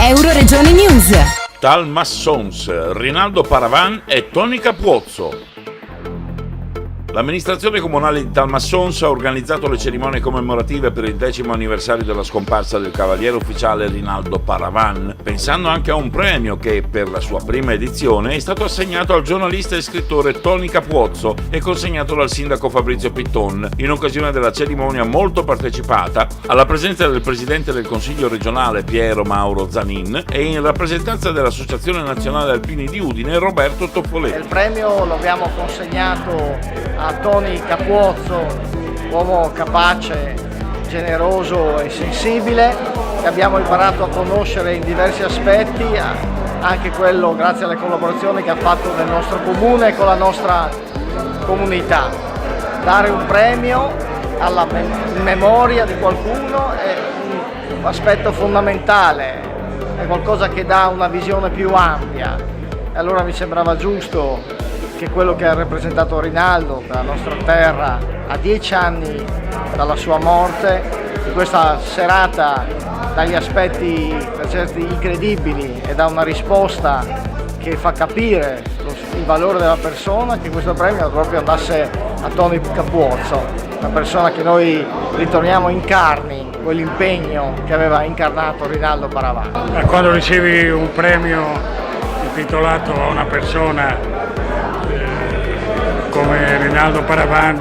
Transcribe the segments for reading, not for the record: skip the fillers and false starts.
Euroregione News. Talmassons, Rinaldo Paravan e Tony Capuzzo. L'amministrazione comunale di Talmassons ha organizzato le cerimonie commemorative per il 10° anniversario della scomparsa del cavaliere ufficiale Rinaldo Paravan, pensando anche a un premio che, per la sua prima edizione, è stato assegnato al giornalista e scrittore Tony Capuzzo e consegnato dal sindaco Fabrizio Pitton, in occasione della cerimonia molto partecipata, alla presenza del presidente del Consiglio regionale Piero Mauro Zanin e in rappresentanza dell'Associazione Nazionale Alpini di Udine Roberto Toffoletti. Il premio lo abbiamo consegnato a Tony Capuzzo, uomo capace, generoso e sensibile, che abbiamo imparato a conoscere in diversi aspetti, anche quello grazie alle collaborazioni che ha fatto nel nostro comune e con la nostra comunità. Dare un premio alla memoria di qualcuno è un aspetto fondamentale, è qualcosa che dà una visione più ampia. E allora mi sembrava giusto che quello che ha rappresentato Rinaldo per la nostra terra a 10 anni dalla sua morte, di questa serata dagli aspetti per certi incredibili e da una risposta che fa capire il valore della persona, che questo premio proprio andasse a Tony Capuzzo, una persona che noi ritorniamo incarni quell'impegno che aveva incarnato Rinaldo Paravan. Quando ricevi un premio intitolato a una persona come Rinaldo Paravan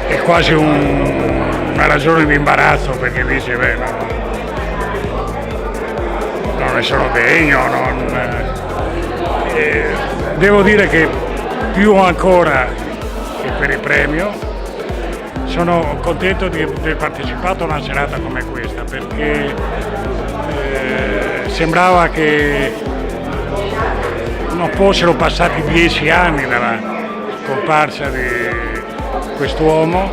è quasi una ragione di imbarazzo, perché dici non ne sono degno, devo dire che più ancora che per il premio sono contento di aver partecipato a una serata come questa, perché sembrava che non fossero passati 10 anni dalla scomparsa di quest'uomo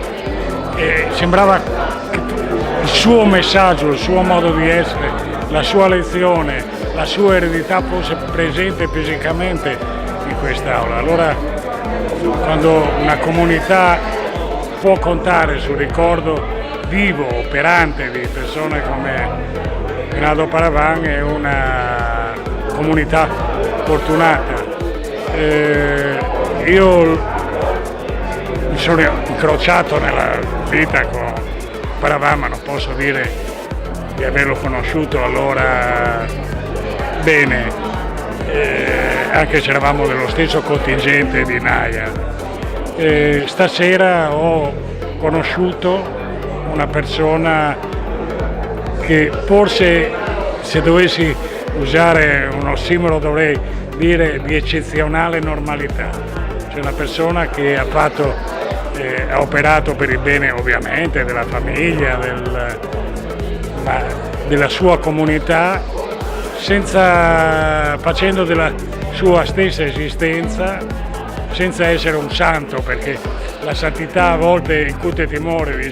e sembrava che il suo messaggio, il suo modo di essere, la sua lezione, la sua eredità fosse presente fisicamente in quest'aula. Allora, quando una comunità può contare sul ricordo vivo, operante di persone come Rinaldo Paravan, è una comunità fortunata. Io mi sono incrociato nella vita con Paravan, ma non posso dire di averlo conosciuto allora bene, anche se eravamo dello stesso contingente di Naia. Stasera ho conosciuto una persona che forse, se dovessi usare un ossimoro, dovrei dire di eccezionale normalità. C'è una persona che ha operato per il bene ovviamente della famiglia, della sua comunità, facendo della sua stessa esistenza, senza essere un santo, perché la santità a volte incute timore,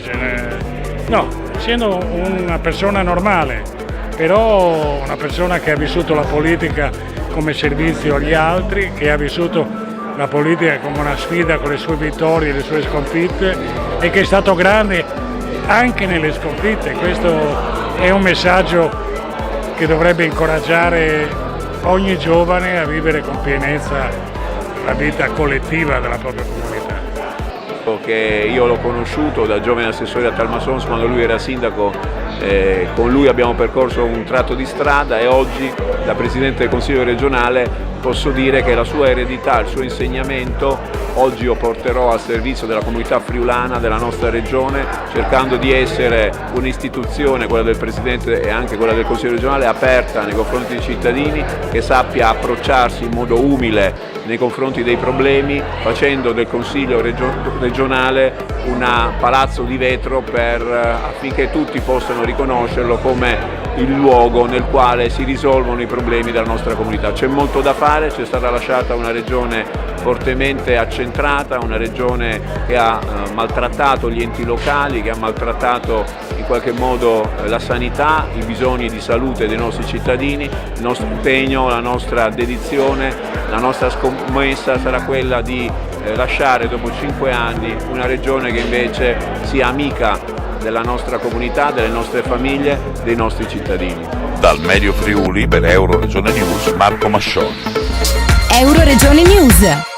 no, essendo una persona normale, però una persona che ha vissuto la politica come servizio agli altri, che ha vissuto la politica come una sfida con le sue vittorie e le sue sconfitte, e che è stato grande anche nelle sconfitte. Questo è un messaggio che dovrebbe incoraggiare ogni giovane a vivere con pienezza la vita collettiva della propria comunità. Che io l'ho conosciuto da giovane assessore a Talmassons quando lui era sindaco, con lui abbiamo percorso un tratto di strada, e oggi da Presidente del Consiglio regionale posso dire che la sua eredità, il suo insegnamento, oggi io porterò al servizio della comunità friulana, della nostra regione, cercando di essere un'istituzione, quella del Presidente e anche quella del Consiglio regionale, aperta nei confronti dei cittadini, che sappia approcciarsi in modo umile nei confronti dei problemi, facendo del Consiglio regionale un palazzo di vetro affinché tutti possano riconoscerlo come il luogo nel quale si risolvono i problemi della nostra comunità. C'è molto da fare, ci è stata lasciata una regione fortemente accentrata, una regione che ha maltrattato gli enti locali, che ha maltrattato in qualche modo la sanità, i bisogni di salute dei nostri cittadini. Il nostro impegno, la nostra dedizione, la nostra scommessa sarà quella di lasciare dopo 5 anni una regione che invece sia amica della nostra comunità, delle nostre famiglie, dei nostri cittadini. Dal Medio Friuli per Euroregione News, Marco Mascioni. Euroregione News.